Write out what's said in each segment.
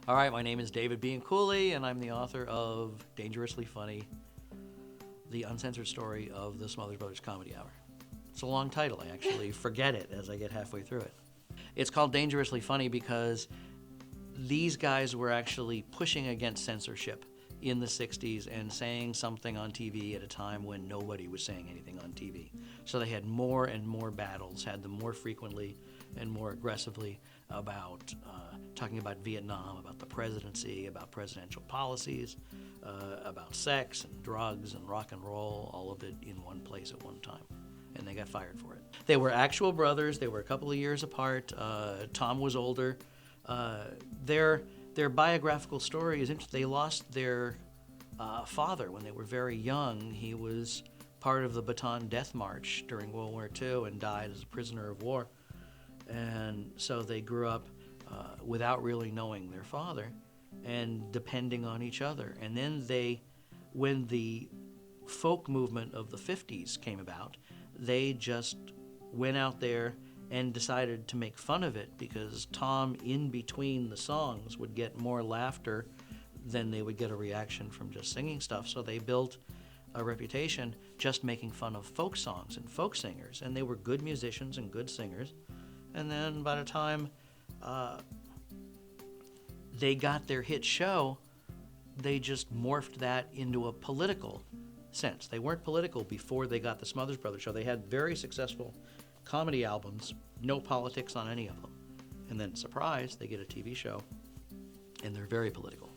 All right, my name is David Bianculli, and I'm the author of Dangerously Funny, the uncensored story of the Smothers Brothers Comedy Hour. It's a long title. I actually forget it as I get halfway through it. It's called Dangerously Funny because these guys were actually pushing against censorship in the 60s and saying something on TV at a time when nobody was saying anything on TV. So they had more and more battles, had them more frequently and more aggressively about talking about Vietnam, about the presidency, about presidential policies, about sex and drugs and rock and roll, all of it in one place at one time. And they got fired for it. They were actual brothers. They were a couple of years apart. Tom was older. Their biographical story is interesting. They lost their father when they were very young. He was part of the Bataan Death March during World War II and died as a prisoner of war. And so they grew up without really knowing their father and depending on each other. And then when the folk movement of the 50s came about, they just went out there and decided to make fun of it because Tom, in between the songs, would get more laughter than they would get a reaction from just singing stuff. So they built a reputation just making fun of folk songs and folk singers. And they were good musicians and good singers. And then by the time they got their hit show, they just morphed that into a political sense. They weren't political before they got the Smothers Brothers show. They had very successful comedy albums, no politics on any of them. And then, surprise, they get a TV show, and they're very political.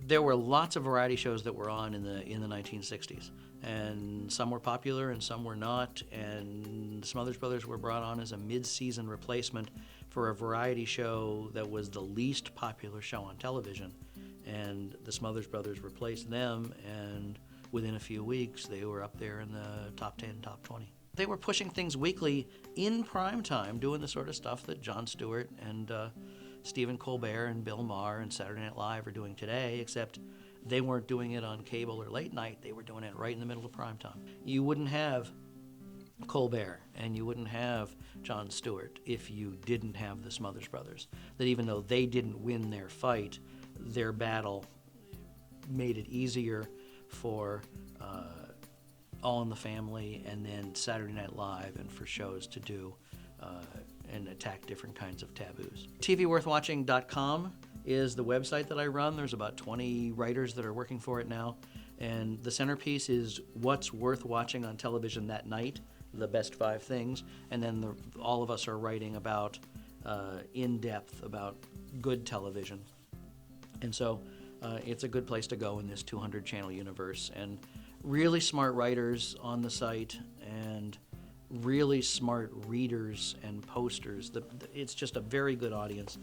There were lots of variety shows that were on in the 1960s, and some were popular and some were not, and the Smothers Brothers were brought on as a mid-season replacement for a variety show that was the least popular show on television, and the Smothers Brothers replaced them, and within a few weeks, they were up there in the top 10, top 20. They were pushing things weekly in prime time, doing the sort of stuff that Jon Stewart and Stephen Colbert and Bill Maher and Saturday Night Live are doing today, except they weren't doing it on cable or late night. They were doing it right in the middle of prime time. You wouldn't have Colbert and you wouldn't have Jon Stewart if you didn't have the Smothers Brothers. That even though they didn't win their fight, their battle made it easier for All in the Family and then Saturday Night Live and for shows to do and attack different kinds of taboos. TVWorthWatching.com is the website that I run. There's about 20 writers that are working for it now. And the centerpiece is what's worth watching on television that night, the best 5 things. And then all of us are writing about, in depth, about good television. And so it's a good place to go in this 200-channel universe. And really smart writers on the site and really smart readers and posters. It's just a very good audience.